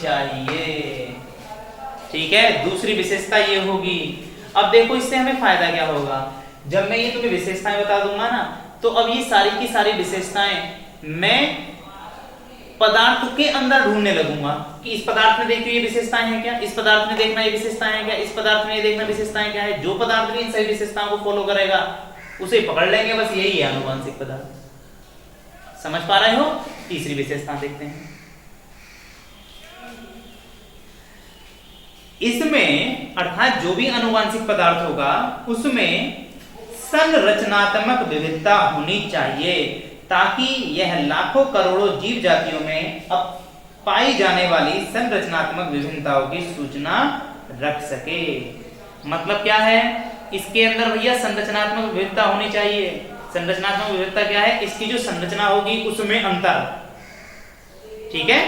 चाहिए। ठीक है, दूसरी विशेषता ये होगी। अब देखो इससे हमें फायदा क्या होगा, जब मैं ये तुम्हें विशेषताएं बता दूंगा ना, तो अब ये सारी की सारी विशेषताएं मैं पदार्थ के अंदर ढूंढने लगूंगा कि इस पदार्थ में देखिए ये विशेषताएं हैं क्या, इस पदार्थ में देखना ये विशेषताएं हैं क्या, इस पदार्थ में ये देखना विशेषताएं क्या है। जो पदार्थ भी इन सभी विशेषताओं को फॉलो करेगा उसे पकड़ लेंगे, बस यही है आनुवांशिक पदार्थ। समझ पा रहे हो? तीसरी विशेषता देखते हैं। इसमें अर्थात जो भी आनुवांशिक पदार्थ होगा उसमें संरचनात्मक विविधता होनी चाहिए, ताकि यह लाखों करोड़ों जीव जातियों में अब पाई जाने वाली संरचनात्मक विभिन्नताओं की सूचना रख सके। मतलब क्या है, इसके अंदर भैया संरचनात्मक विविधता होनी चाहिए। संरचनात्मक विविधता क्या है, इसकी जो संरचना होगी उसमें अंतर, ठीक है,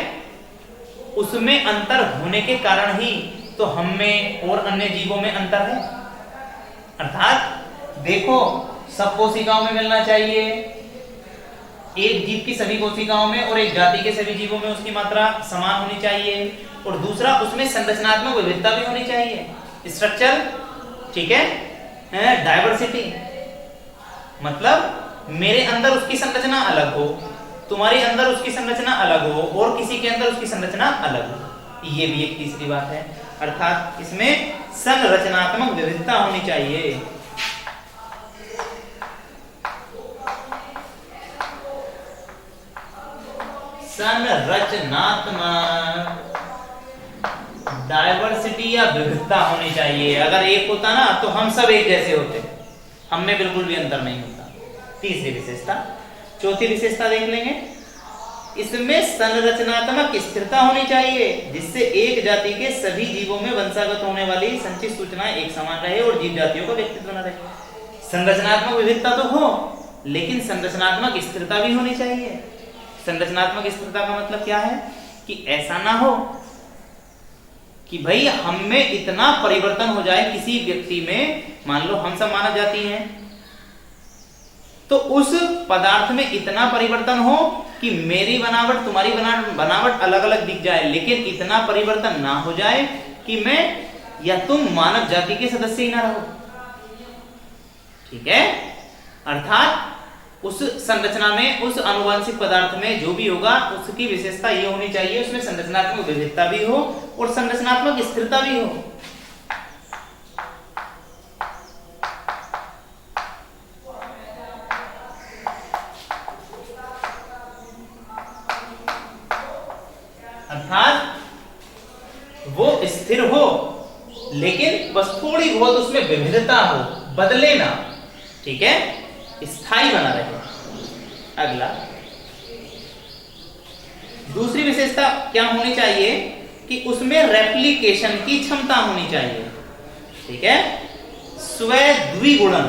उसमें अंतर होने के कारण ही तो हम में और अन्य जीवों में अंतर है। अर्थात देखो, सब कोशिकाओं में मिलना चाहिए, एक जीव की सभी कोशिकाओं में और एक जाति के सभी जीवों में उसकी मात्रा समान होनी चाहिए, और दूसरा उसमें संरचनात्मक विविधता भी होनी चाहिए, स्ट्रक्चर, ठीक है, डायवर्सिटी। मतलब मेरे अंदर उसकी संरचना अलग हो, तुम्हारे अंदर उसकी संरचना अलग हो, और किसी के अंदर उसकी संरचना अलग हो। ये भी एक तीसरी बात है, अर्थात इसमें संरचनात्मक विविधता होनी चाहिए। संरचनात्मक डायवर्सिटी या विविधता होनी चाहिए। अगर एक होता ना तो हम सब एक जैसे होते, हम में बिल्कुल भी अंतर नहीं होता। तीसरी विशेषता। चौथी विशेषता देख लेंगे। इसमें संरचनात्मक स्थिरता होनी चाहिए, जिससे एक जाति के सभी जीवों में वंशागत होने वाली संचित सूचनाएं एक समान रहे और जीव जातियों का व्यक्तित्व न रहे। संरचनात्मक विविधता तो हो, लेकिन संरचनात्मक स्थिरता भी होनी चाहिए। संरचनात्मक स्थिरता का मतलब क्या है कि ऐसा ना हो कि भाई हम में इतना परिवर्तन हो जाए किसी व्यक्ति में, मान लो हम सब मानव जाति हैं, तो उस पदार्थ में इतना परिवर्तन हो कि मेरी बनावट तुम्हारी बनावट अलग अलग दिख जाए, लेकिन इतना परिवर्तन ना हो जाए कि मैं या तुम मानव जाति के सदस्य ही ना रहो। ठीक है, अर्थात उस संरचना में, उस आनुवंशिक पदार्थ में जो भी होगा उसकी विशेषता ये होनी चाहिए, उसमें संरचनात्मक विविधता भी हो और संरचनात्मक स्थिरता भी हो। अर्थात वो स्थिर हो, लेकिन बस थोड़ी बहुत उसमें विविधता हो, बदले ना, ठीक है, स्थायी बना रहे। अगला, दूसरी विशेषता क्या होनी चाहिए कि उसमें रेप्लिकेशन की क्षमता होनी चाहिए। ठीक है, स्व-द्विगुणन।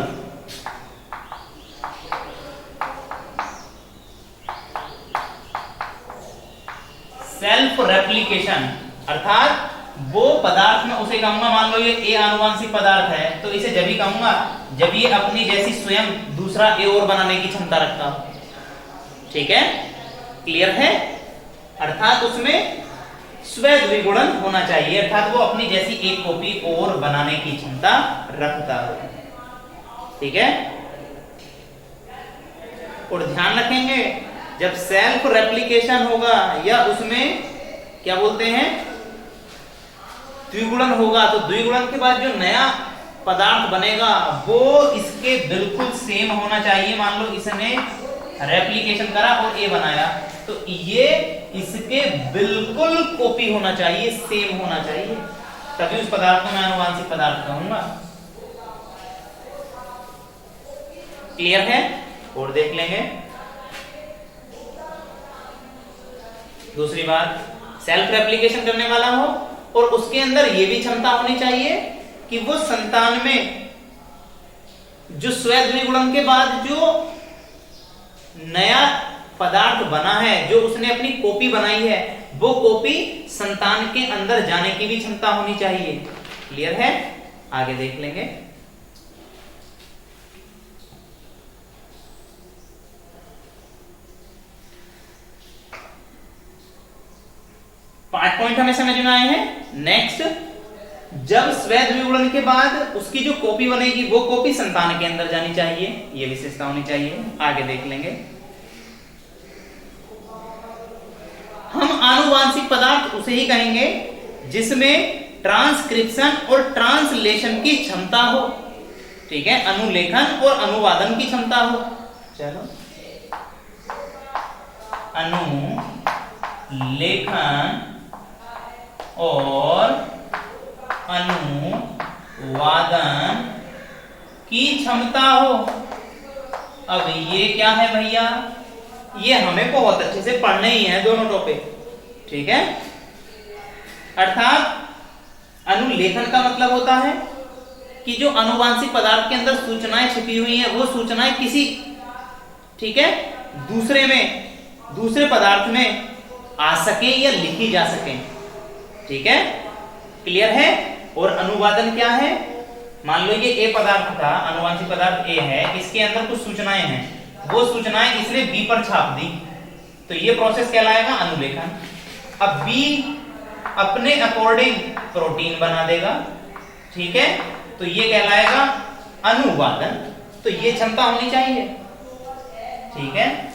सेल्फ रेप्लिकेशन, अर्थात वो पदार्थ में उसे कहूंगा, मान लो ये ए आनुवांशिक पदार्थ है, तो इसे जब ही कहूंगा जब ये अपनी जैसी स्वयं दूसरा ए और बनाने की क्षमता रखता हो। ठीक है, क्लियर है? अर्थात उसमें स्व-द्विगुणन होना चाहिए, अर्थात वो अपनी जैसी एक कॉपी और बनाने की क्षमता रखता हो। ठीक है, और ध्यान रखेंगे जब सेल्फ रेप्लिकेशन होगा या उसमें क्या बोलते हैं द्विगुणन होगा, तो द्विगुणन के बाद जो नया पदार्थ बनेगा वो इसके बिल्कुल सेम होना चाहिए। मान लो इसने रेप्लिकेशन करा और ए बनाया, तो ये इसके बिल्कुल कॉपी होना चाहिए, सेम होना चाहिए, तभी उस पदार्थ को मैं आनुवांशिक पदार्थ कहूंगा। क्लियर है? और देख लेंगे दूसरी बात, सेल्फ रेप्लिकेशन करने वाला हो और उसके अंदर यह भी क्षमता होनी चाहिए कि वो संतान में जो स्व-द्विगुणन के बाद जो नया पदार्थ बना है, जो उसने अपनी कॉपी बनाई है, वो कॉपी संतान के अंदर जाने की भी क्षमता होनी चाहिए। क्लियर है? आगे देख लेंगे। 5 पॉइंट हमें समझ में आए हैं। नेक्स्ट, जब स्वेद विगुणन के बाद उसकी जो कॉपी बनेगी वो कॉपी संतान के अंदर जानी चाहिए, ये विशेषता होनी चाहिए। आगे देख लेंगे। हम आनुवांशिक पदार्थ उसे ही कहेंगे जिसमें ट्रांसक्रिप्शन और ट्रांसलेशन की क्षमता हो, ठीक है, अनुलेखन और अनुवादन की क्षमता हो। चलो, अनुलेखन और अनुवादन की क्षमता हो। अब ये क्या है भैया, ये हमें बहुत अच्छे से पढ़ने ही है दोनों टॉपिक, ठीक है। अर्थात अनुलेखन का मतलब होता है कि जो आनुवांशिक पदार्थ के अंदर सूचनाएं छिपी हुई हैं वो सूचनाएं किसी, ठीक है, दूसरे पदार्थ में आ सके या लिखी जा सके, ठीक है, क्लियर है। और अनुवादन क्या है, मान लो ये ए पदार्थ था, आनुवांशिक पदार्थ ए है, इसके अंदर कुछ सूचनाएं हैं, वो सूचनाएं इसने बी पर छाप दी, तो ये प्रोसेस कहलाएगा अनुलेखन। अब बी अपने अकॉर्डिंग प्रोटीन बना देगा, ठीक है, तो ये कहलाएगा अनुवादन। तो ये क्षमता होनी चाहिए, ठीक है।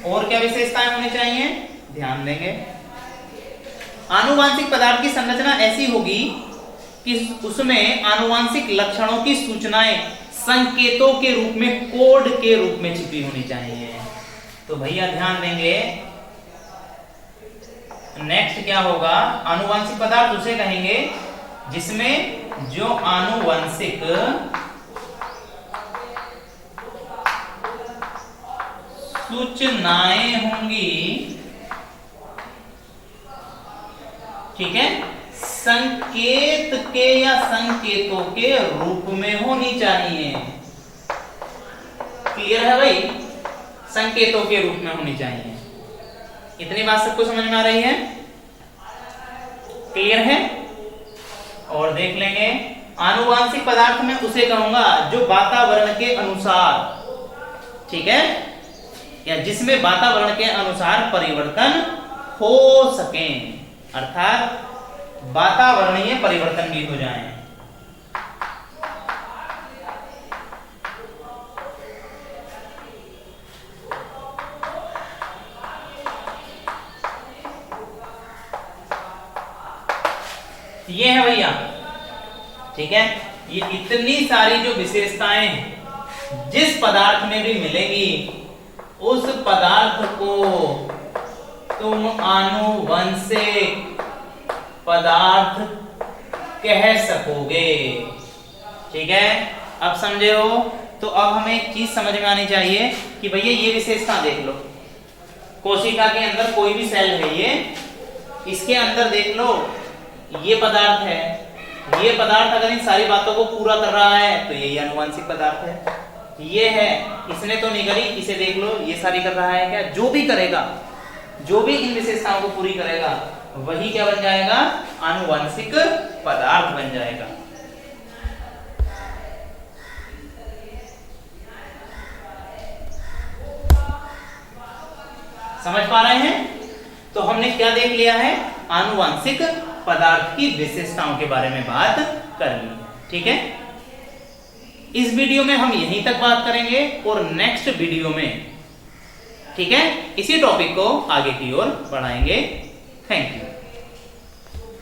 और क्या विशेषताएं होनी चाहिए, ध्यान देंगे। आनुवांशिक पदार्थ की संरचना ऐसी होगी कि उसमें आनुवांशिक लक्षणों की सूचनाएं संकेतों के रूप में, कोड के रूप में छिपी होनी चाहिए। तो भैया ध्यान देंगे, नेक्स्ट क्या होगा, आनुवांशिक पदार्थ उसे कहेंगे जिसमें जो आनुवंशिक सूचनाएं होंगी, ठीक है, संकेत के या संकेतों के रूप में होनी चाहिए। क्लियर है भाई, संकेतों के रूप में होनी चाहिए। इतनी बात सबको समझ में आ रही है, क्लियर है। और देख लेंगे, आनुवांशिक पदार्थ में उसे कहूंगा जो वातावरण के अनुसार, ठीक है, या जिसमें वातावरण के अनुसार परिवर्तन हो सके, अर्थात वातावरणीय परिवर्तन भी हो जाएं। ये है भैया, ठीक है, ये इतनी सारी जो विशेषताएं जिस पदार्थ में भी मिलेंगी उस पदार्थ को तुम आनुवंशिक पदार्थ कह सकोगे, ठीक है। अब समझे हो, तो अब हमें एक चीज समझ में आनी चाहिए कि भैया ये विशेषता देख लो, कोशिका के अंदर कोई भी सेल है, ये इसके अंदर देख लो, ये पदार्थ है, ये पदार्थ अगर इन सारी बातों को पूरा कर रहा है तो यही आनुवंशिक पदार्थ है। ये है, इसने तो नहीं करी, इसे देख लो, ये सारी कर रहा है क्या, जो भी करेगा, जो भी इन विशेषताओं को पूरी करेगा वही क्या बन जाएगा, आनुवंशिक पदार्थ बन जाएगा। समझ पा रहे हैं। तो हमने क्या देख लिया है, आनुवंशिक पदार्थ की विशेषताओं के बारे में बात कर ली, ठीक है। इस वीडियो में हम यहीं तक बात करेंगे और नेक्स्ट वीडियो में, ठीक है, इसी टॉपिक को आगे की ओर बढ़ाएंगे। Thank you.